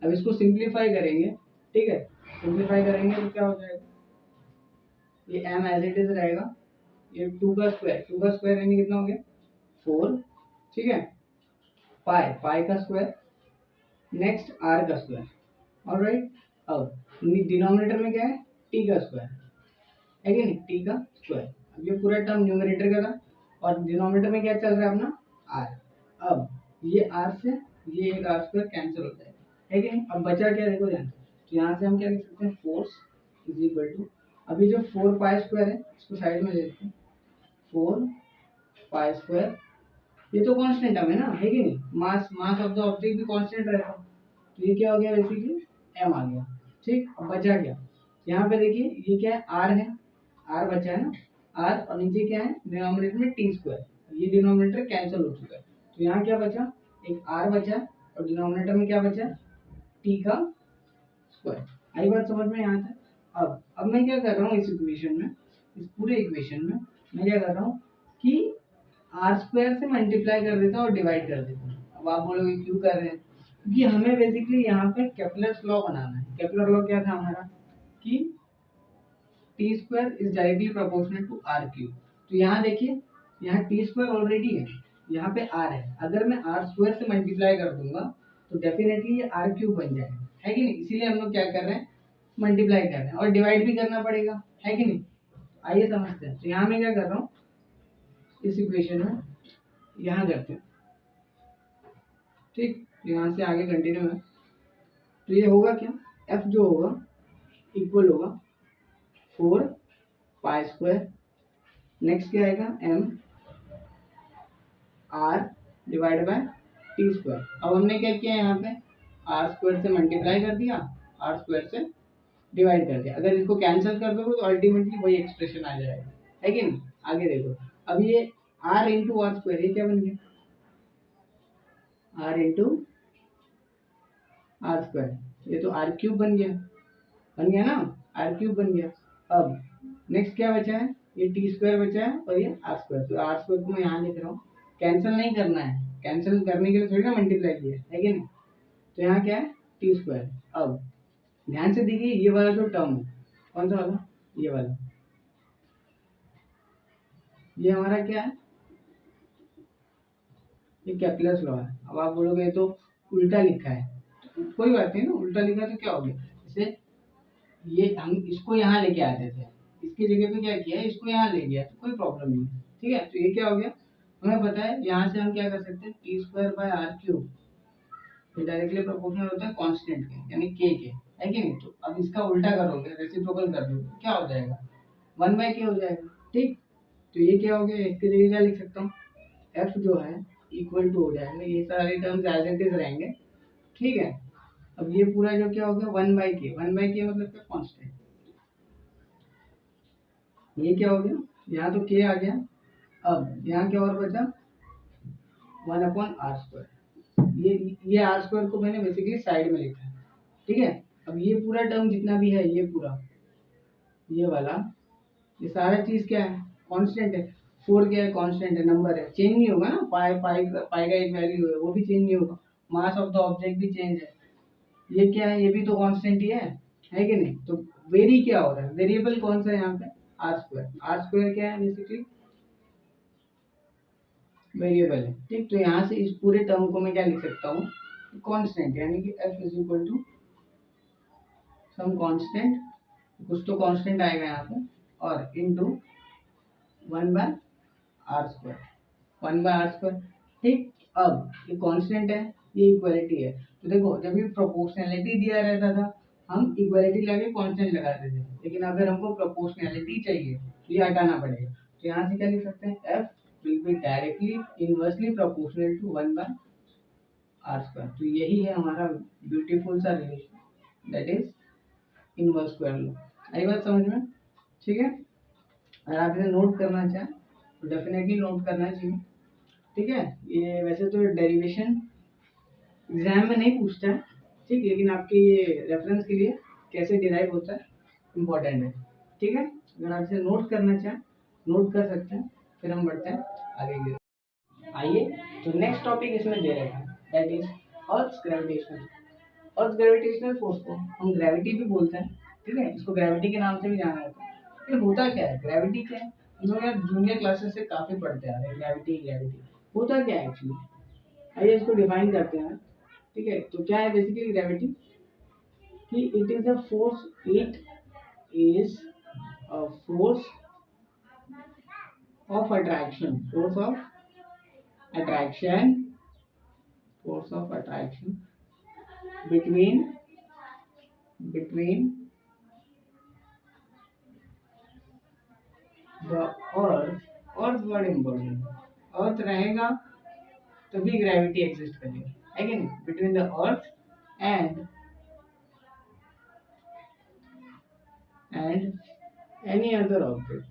अब इसको सिंप्लीफाई करेंगे, ठीक है, सिंप्लीफाई करेंगे तो क्या हो जाएगा, ये m एज इट इज रहेगा, ये 2 का स्क्वायर यानी कितना हो गया 4, ठीक है, पाई का स्क्वायर, नेक्स्ट r का स्क्वायर, ऑलराइट। अब डिनोमिनेटर में क्या है, t का स्क्वायर, है कि नहीं, t का स्क्वायर। अब ये पूरा टर्म न्यूमरेटर का था, और डिनोमिनेटर में क्या चल रहा है अपना r। अब ये r से ये एक r स्क्वायर कैंसिल हो जाएगा, है कि नहीं। अब बचा क्या देखो ध्यान से, तो यहाँ से हम क्या लिख सकते हैं, फोर्स इज इक्वल टू, अभी जो 4 पाई स्क्वायर है इसको साइड में ले लेते हैं, 4 पाई स्क्वायर, ये तो कांस्टेंट है ना, है कि नहीं, मास मास ऑफ द ऑब्जेक्ट भी कांस्टेंट रहता है, तो ये क्या हो गया बेसिकली एम आ गया। ठीक, अब बचा क्या, यहाँ पे देखिए ये क्या है, आर है, आर बचा है ना, आर, और नीचे क्या है डिनोमिनेटर में टी स्क्वायर, ये डिनोमिनेटर कैंसिल हो चुका है, तो यहाँ क्या बचा, एक आर बचा और डिनोमिनेटर में क्या बचा, टी का स्क्वायर। आई बात समझ में यहाँ तक। अब मैं क्या कर रहा हूँ इस इक्वेशन में, इस पूरे इक्वेशन में मैं क्या कर रहा हूँ कि आर स्क्वायर से मल्टीप्लाई कर देता हूँ और डिवाइड कर देता हूँ। अब आप बोलोगे क्यों कर रहे हैं, क्योंकि हमें बेसिकली यहाँ पे केपलर्स लॉ बनाना है। केपलर लॉ क्या था हमारा कि T square is directly proportional to R cube. तो यहाँ देखिए, यहाँ टी स्क्वायर ऑलरेडी है, यहाँ पे आर है, अगर मैं आर स्क्वायर से मल्टीप्लाई कर दूंगा तो डेफिनेटली ये आर क्यूब बन जाएगा, है कि नहीं। इसीलिए हम लोग क्या कर रहे हैं, मल्टीप्लाई कर रहे हैं, और डिवाइड भी करना पड़ेगा, है कि नहीं। आइए समझते हैं। तो यहाँ मैं क्या कर रहा हूँ इस इक्वेशन में, यहाँ करते हैं, ठीक, यहाँ से आगे कंटिन्यू है। तो ये होगा क्या, एफ जो होगा इक्वल होगा 4 पाई स्क्वायर, नेक्स्ट क्या आएगा M R divide by T square. अब हमने क्या किया यहाँ पे, आर स्क्वायर से मल्टीप्लाई कर दिया, आर स्क्वायर से डिवाइड कर दिया, अगर इसको कैंसिल कर दोगे तो अल्टीमेटली वही एक्सप्रेशन आ जाएगा, है कि नहीं। आगे देखो, अब ये आर इंटू आर स्क्वायर, ये क्या बन गया, आर इंटू आर स्क्वायर, ये तो आर क्यूब बन गया ना, आर क्यूब बन गया। अब नेक्स्ट क्या बचा है, ये टी स्क्वायर बचा है और ये आर स्क्वायर, तो आर स्क्वायर को मैं यहाँ लिख रहा हूँ, कैंसिल नहीं करना है, कैंसिल करने के लिए थोड़ी ना मल्टीप्लाई किया है कि नहीं। तो यहाँ क्या है टी स्क्वायर। अब ध्यान से देखिए, ये वाला जो टर्म है कौन सा वाला, ये वाला, ये हमारा क्या है, ये कैपलर्स लॉ है। अब आप बोलोगे ये तो उल्टा लिखा है, तो कोई बात नहीं ना, उल्टा लिखा तो क्या हो गया, जैसे ये हम इसको यहाँ लेके आते थे, इसकी जगह पे क्या किया है, इसको यहाँ ले गया, तो कोई प्रॉब्लम नहीं है, ठीक है। तो ये क्या हो गया, हमें पता है यहाँ से हम क्या कर सकते हैं, T square by R cube, तो डायरेक्टली प्रोपोर्शनल होता है कांस्टेंट के, यानी के, है कि नहीं। तो अब इसका उल्टा करोगे, रेसिप्रोकल कर दोगे, क्या हो जाएगा, 1/k हो जाएगा, ठीक। तो ये क्या हो गया, इसकी जगह क्या लिख सकता हूँ, एफ जो है इक्वल टू हो जाएगा, ये सारे टर्म्स एज इट इज रहेंगे, ठीक है। अब ये पूरा जो क्या हो गया 1/k, 1/k मतलब क्या, कांस्टेंट, ये क्या हो गया, यहाँ तो k आ गया। अब यहाँ क्या और बचा, 1/r²। ये आर स्क्वायर को मैंने बेसिकली साइड में लिखा है, ठीक है। अब ये पूरा टर्म जितना भी है, ये पूरा ये वाला, ये सारा चीज क्या है, कांस्टेंट है। 4 क्या है, कांस्टेंट है, नंबर है, चेंज नहीं होगा ना, पाई पाई पाई का एक वैल्यू है, वो भी चेंज नहीं होगा। मास ऑफ द ऑब्जेक्ट भी चेंज है, ये क्या है, ये भी तो कांस्टेंट ही है कि नहीं। तो वेरी क्या हो रहा है, वेरिएबल कौन सा है यहाँ पे, आर स्क्वायर। आर स्क्वायर क्या है बेसिकली, वेरिएबल है, ठीक। तो यहाँ से इस पूरे टर्म को मैं क्या लिख सकता हूँ, कांस्टेंट, यानी कि f is equal to some constant, कुछ तो कांस्टेंट आएगा यहाँ पे, और इनटू 1/r², 1/r², ठीक। अब ये कांस्टेंट है, ये इक्वालिटी है, तो देखो जब ये प्रोपोर्शनैलिटी दिया रहता था हम इक्वालिटी लगा कांस्टेंट लगाते थे, लेकिन अगर हमको प्रोपोर्शनैलिटी चाहिए तो ये हटाना पड़ेगा। तो यहाँ से क्या लिख सकते हैं, f will be directly inversely proportional to 1/r²। तो यही है हमारा ब्यूटीफुल सा relation, that is inverse square law. आई बात समझ में, ठीक है। अगर आप इसे नोट करना चाहें तो डेफिनेटली नोट करना चाहिए, ठीक है। ये वैसे तो डेरिवेशन एग्जाम में नहीं पूछता है, ठीक, लेकिन आपके ये रेफरेंस के लिए कैसे डिराइव होता है इम्पोर्टेंट है, ठीक है। अगर आप इसे नोट करना चाहें नोट कर सकते हैं, फिर हम बढ़ते हैं आगे की। आइए, तो नेक्स्ट टॉपिक इसमें दे रखा है, that is earth gravitational. Earth gravitational force को हम ग्रेविटी भी बोलते हैं, ठीक है, इसको ग्रेविटी के नाम से भी जाना जाता है। ये होता क्या है, ग्रेविटी क्या है, हम लोग यार जूनियर क्लासेस से काफी पढ़ते आ रहे हैं, ग्रेविटी ग्रेविटी होता क्या है एक्चुअली। आइए इसको डिफाइन करते हैं, ठीक है। तो क्या है बेसिकली ग्रेविटी, कि it is a force, it is a force of attraction, force of attraction, force of attraction between the earth बड़ा इम्पोर्टेंट, अर्थ रहेगा तभी ग्रेविटी एग्जिस्ट करेगी, है कि नहीं? Between the earth and any other object,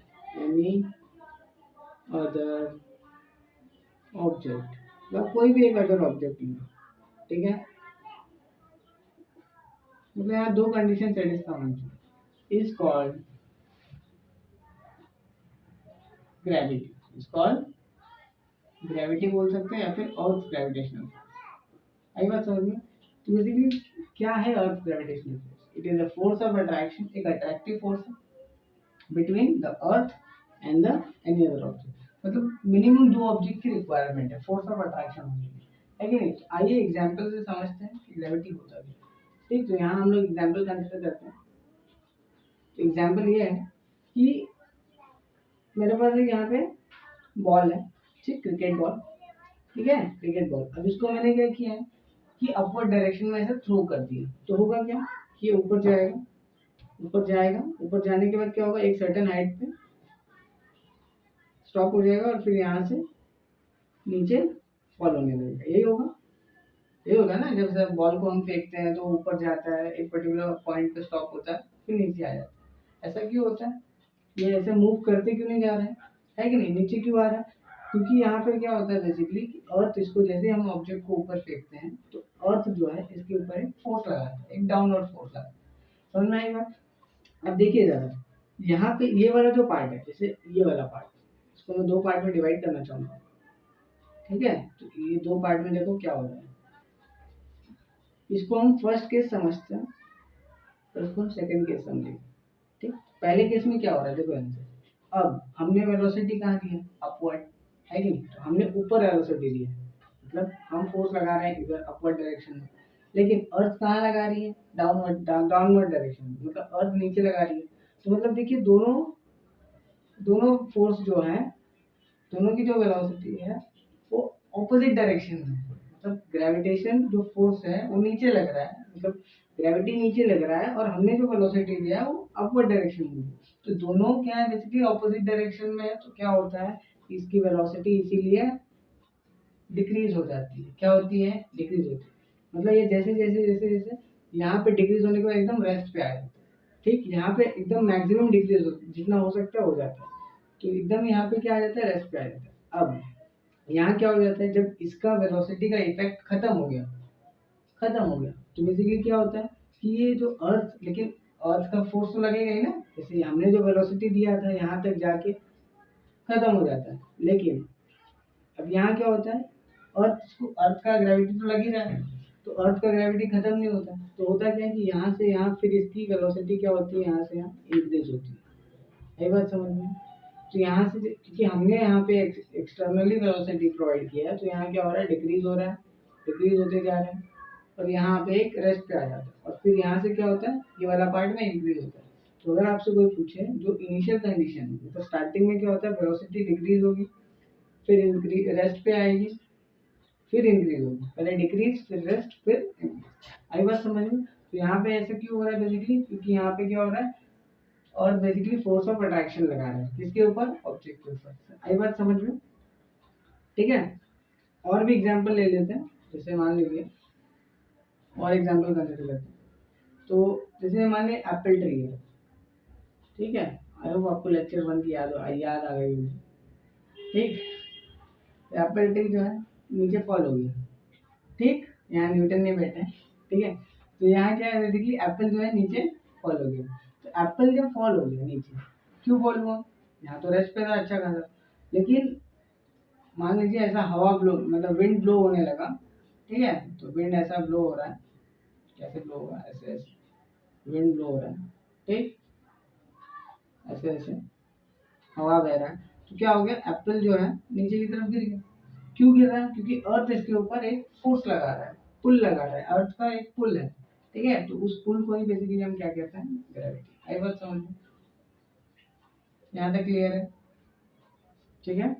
मतलब कोई भी एक अदर ऑब्जेक्ट लो, ठीक है? मतलब यहाँ दो कंडीशन सेटिस्फाई होनी चाहिए, is called gravity, is called gravity बोल सकते हैं या फिर अर्थ ग्रेविटेशनल। आई बात समझ में? तो बेसिकली क्या है अर्थ gravitational force? It is a force of attraction, एक अट्रैक्टिव फोर्स है between the earth and the any other object. मतलब मिनिमम दो ऑब्जेक्ट की रिक्वायरमेंट है फोर्स ऑफ अट्रैक्शन होने की, है कि नहीं? आइए एग्जांपल से समझते हैं कि ग्रेविटी होता है। ठीक, तो यहाँ हम लोग एग्जांपल कंसिडर करते हैं। तो एग्जांपल ये है कि मेरे पास एक यहाँ पे बॉल है, ठीक, क्रिकेट बॉल, ठीक है, क्रिकेट बॉल। अब इसको मैंने क्या किया है कि अपवर्ड डायरेक्शन में ऐसे थ्रो कर दिया, तो होगा क्या कि ऊपर जाएगा, ऊपर जाएगा, ऊपर जाने के बाद क्या होगा, एक सर्टेन हाइट पे स्टॉप हो जाएगा और फिर यहाँ से नीचे फॉल होने लगेगा। यही होगा, यही होगा ना? जब सर बॉल को हम फेंकते हैं तो ऊपर जाता है, एक पर्टिकुलर पॉइंट पे स्टॉप होता है, फिर नीचे आ जाता है। ऐसा क्यों होता है? ये ऐसे मूव करते क्यों नहीं जा रहे हैं, है कि नहीं? नीचे क्यों आ रहा है? क्योंकि यहाँ पे क्या होता है बेसिकली कि अर्थ, इसको जैसे हम ऑब्जेक्ट को ऊपर फेंकते हैं तो अर्थ जो है इसके ऊपर एक फोर्स लगाता है, एक डाउनवर्ड फोर्स लगाता है। समझ में आई बात? अब देखिए जरा, यहाँ पे ये वाला जो पार्ट है, जैसे ये वाला पार्ट, इसको मैं दो पार्ट में डिवाइड करना चाहूंगा, ठीक है? तो ये दो पार्ट में देखो क्या हो रहा है, इसको हम फर्स्ट केस समझते हैं और इसको हम सेकंड केस समझेंगे। ठीक, पहले केस में क्या हो रहा है देखो आंसर। अब हमने वेलोसिटी कहाँ दी है, अपवर्ड, है कि नहीं? तो हमने ऊपर वेलोसिटी दी है, मतलब हम फोर्स लगा रहे हैं इधर अपवर्ड डायरेक्शन में, लेकिन अर्थ कहाँ लगा रही है, डाउनवर्ड डायरेक्शन में, मतलब अर्थ नीचे लगा रही है। तो मतलब देखिए दोनों दोनों फोर्स जो है, दोनों की जो वेलोसिटी है वो ऑपोजिट डायरेक्शन में है। मतलब ग्रेविटेशन जो फोर्स है वो नीचे लग रहा है, मतलब ग्रेविटी नीचे लग रहा है और हमने जो वेलोसिटी दिया है वो अपवर्ड डायरेक्शन में है। तो दोनों क्या है बेसिकली ऑपोजिट डायरेक्शन में है, तो क्या होता है इसकी वेलोसिटी इसीलिए डिक्रीज हो जाती है। क्या होती है? डिक्रीज होती है। मतलब ये जैसे जैसे जैसे जैसे यहाँ पे डिक्रीज होने के बाद एकदम रेस्ट पे आ जाता है, ठीक, यहाँ पे एकदम मैक्सिमम डिक्रीज होती है, जितना हो सकता है हो जाता है, तो एकदम यहाँ पे क्या आ जाता है, रेस्ट पे आ जाता है। अब यहाँ क्या हो जाता है, जब इसका वेलोसिटी का इफेक्ट खत्म हो गया, खत्म हो गया, तो बेसिकली क्या होता है कि ये जो अर्थ, लेकिन अर्थ का फोर्स तो लगेगा ही ना, जैसे हमने जो वेलोसिटी दिया था यहाँ तक जाके खत्म हो जाता है। लेकिन अब यहाँ क्या होता है, अर्थ का ग्रेविटी तो लग ही रहा है, तो अर्थ का ग्रेविटी खत्म नहीं होता, तो होता क्या है कि यहाँ से यहाँ फिर इसकी वेलोसिटी क्या होती है, यहाँ से यहाँ इंक्रीज होती है। ये बात समझ में? तो यहाँ से क्योंकि हमने यहाँ पे एक्सटर्नली वेलोसिटी प्रोवाइड किया है, तो यहाँ क्या हो रहा है, डिक्रीज हो रहा है, डिक्रीज होते जा रहा है, और यहाँ पे एक रेस्ट पे आ जाता है, और फिर यहाँ से क्या होता है, ये वाला पार्ट में इंक्रीज होता है। तो अगर आपसे कोई पूछे जो इनिशियल कंडीशन है, तो स्टार्टिंग में क्या होता है, वेलोसिटी डिक्रीज होगी, फिर इंक्रीज, रेस्ट पे आएगी, फिर इंक्रीज होगी, पहले डिक्रीज फिर रेस्ट फिर इंक्रीज। आई बात समझ में? तो यहाँ पे ऐसा क्यों हो रहा है बेसिकली, क्योंकि यहाँ पे क्या हो रहा है, और बेसिकली फोर्स ऑफ अट्रैक्शन लगा रहा है किसके ऊपर, ऑब्जेक्ट के ऊपर। आई बात समझ में? ठीक है, और भी एग्जांपल ले लेते हैं, जैसे मान लीजिए और एग्जांपल कंसिडर करते हैं। तो जैसे मान लीजिए एप्पल ट्री है, ठीक है? आई होप आपको लेक्चर 1 की याद आ गई होगी, ठीक? एप्पल ट्री जो है नीचे फॉल हो गया, ठीक, यहाँ न्यूटन नहीं बैठे हैं, ठीक है? तो यहाँ क्या है बेसिकली, एप्पल जो है नीचे फॉल हो गया। तो एप्पल जब फॉल हो गया नीचे, क्यों फॉल हुआ, यहाँ तो रेस्ट पे था अच्छा खासा, लेकिन मान लीजिए ऐसा हवा ब्लो, मतलब विंड ब्लो होने लगा, ठीक है? तो विंड ऐसा ब्लो हो रहा है, कैसे ब्लो हो रहा है, ऐसे ऐसे विंड ब्लो हो रहा है, ठीक, ऐसे ऐसे हवा बह रहा है, तो क्या हो गया, एप्पल जो है नीचे की तरफ गिर गया। क्यों गिर रहा है? क्योंकि अर्थ इसके ऊपर एक फोर्स लगा रहा है, पुल लगा रहा है, अर्थ का एक पुल है, ठीक है? तो उस पुल को ही बेसिकली हम क्या कहते हैं, ग्रेविटी। आई बात समझ में? यहाँ तक क्लियर है? ठीक है,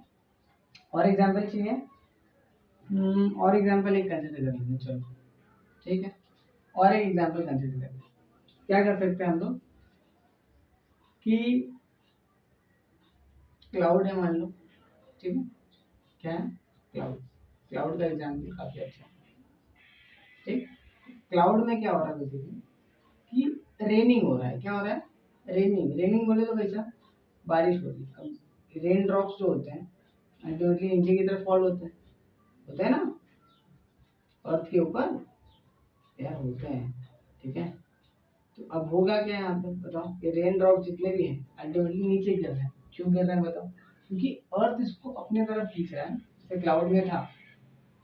और एग्जाम्पल चाहिए? और एग्जाम्पल एक कंसिडर कर लेंगे, चलो, ठीक है? और एक एग्जांपल कंसिडर करें, क्या कर सकते हैं हम लोग कि क्लाउड है मान लो, ठीक है, क्या है क्लाउड, क्लाउड का एग्जांपल काफी अच्छा है, ठीक। क्लाउड में क्या हो रहा है बेसिकली कि रेनिंग हो रहा है, क्या हो रहा है, रेनिंग, रेनिंग बोले तो कैसा, बारिश हो रही है। अब रेन ड्रॉप्स जो होते हैं अल्टीमेटली नीचे की तरफ फॉल होते हैं ना अर्थ के ऊपर, यार होते हैं, ठीक है। तो अब होगा क्या यहाँ पे बताओ, ये रेन ड्रॉप जितने भी हैं अल्टीमेटली नीचे गिर रहे हैं, क्यों गिर रहे हैं बताओ, क्योंकि अर्थ इसको अपने तरफ खींच रहा है, जैसे क्लाउड में था,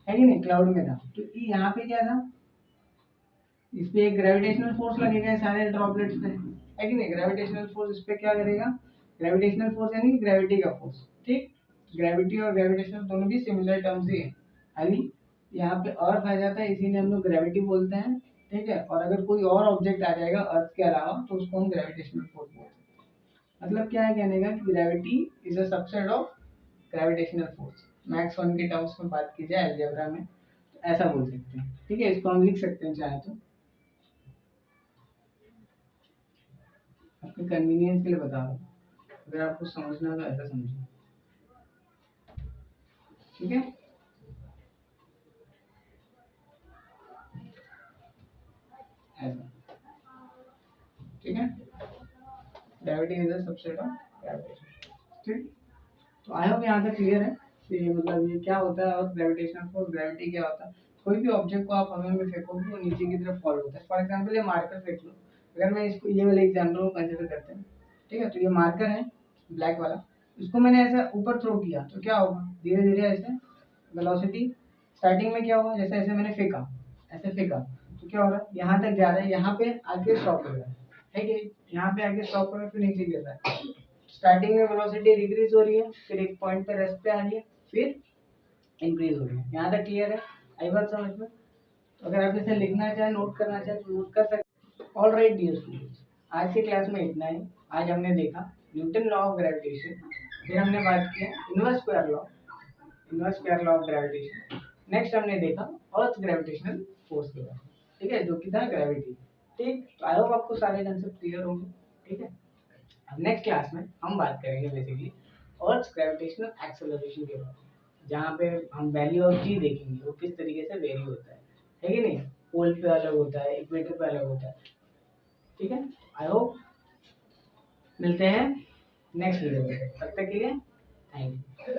है कि नहीं, क्लाउड में था, तो ये यहाँ पे क्या था, इस पे एक ग्रेविटेशनल फोर्स लगेगा सारे ड्रॉपलेट्स पे, है कि नहीं, ग्रेविटेशनल फोर्स इस पे क्या करेगा, ग्रेविटेशनल फोर्स यानी ग्रेविटी का फोर्स, ठीक। ग्रेविटी और ग्रेविटेशनल दोनों भी सिमिलर टर्म्स ही है, खाली यहाँ पे अर्थ आ जाता है इसीलिए हम लोग ग्रेविटी बोलते हैं, ठीक है। और अगर कोई और ऑब्जेक्ट आ जाएगा अर्थ के अलावा तो उसको हम ग्रेविटेशनल फोर्स बोलते हैं। मतलब क्या है कहने का कि gravity is a subset of gravitational force, max one के टर्म्स में बात की जाए अलजेब्रा में तो ऐसा बोल सकते हैं, ठीक है। इसको हम लिख सकते हैं चाहे तो, अपने कन्वीनियंस के लिए बता रहा हूँ, अगर आपको समझना है तो ऐसा समझिए, ठीक है। ऐसा, ठीक है, gravity is a subset of gravitation, ठीक। तो आई होप यहाँ तक क्लियर है कि मतलब ये क्या होता है और ग्रेविटेशनल फोर्स, ग्रेविटी क्या होता है। कोई भी ऑब्जेक्ट को आप हवा में फेंकोगे वो नीचे की तरफ फॉल होता है। फॉर एग्जांपल ये मार्कर फेंक लो, अगर मैं इसको ये वाले एग्जांपल को कंसीडर करते हैं, ठीक है, तो ये मार्कर है ब्लैक वाला, इसको मैंने ऐसा ऊपर थ्रो किया तो क्या होगा, धीरे धीरे ऐसे वेलोसिटी, स्टार्टिंग में क्या हुआ, जैसे ऐसे मैंने फेंका, ऐसे फेंका तो क्या हो रहा है, यहाँ तक जा रहा है, यहाँ पे आके स्टॉप हो रहा है कि यहाँ पे आके स्टॉप हो रहा है, फिर नीचे गिर रहा है। स्टार्टिंग में वेलोसिटी डिक्रीज हो रही है, फिर एक पॉइंट पे रेस्ट पे आ रही है, फिर इंक्रीज हो रही है। यहाँ तक क्लियर है, आई बात समझ में। तो अगर आप इसे लिखना चाहे, नोट करना चाहे तो नोट कर सकते। ऑल राइट डियर स्टूडेंट्स, आज की क्लास में इतना ही। आज हमने देखा न्यूटन लॉ ऑफ ग्रेविटेशन, फिर हमने बात किया inverse square law, inverse square law of gravitation. Next हमने देखा अर्थ ग्रेविटेशनल फोर्स के बारे में, ठीक है, जो कि था ग्रेविटी, ठीक। तो आई होप आपको सारे कंसेप्ट क्लियर होंगे, ठीक है। अब नेक्स्ट क्लास में हम बात करेंगे बेसिकली अर्थ ग्रेविटेशनल एक्सेलरेशन के बारे में, जहाँ पे हम वैल्यू ऑफ जी देखेंगे वो किस तरीके से वेरी होता है कि नहीं, पोल पे अलग होता है, इक्वेटर पे अलग होता है, ठीक है। आई होप मिलते हैं नेक्स्ट वीडियो में, तब तक के लिए थैंक यू।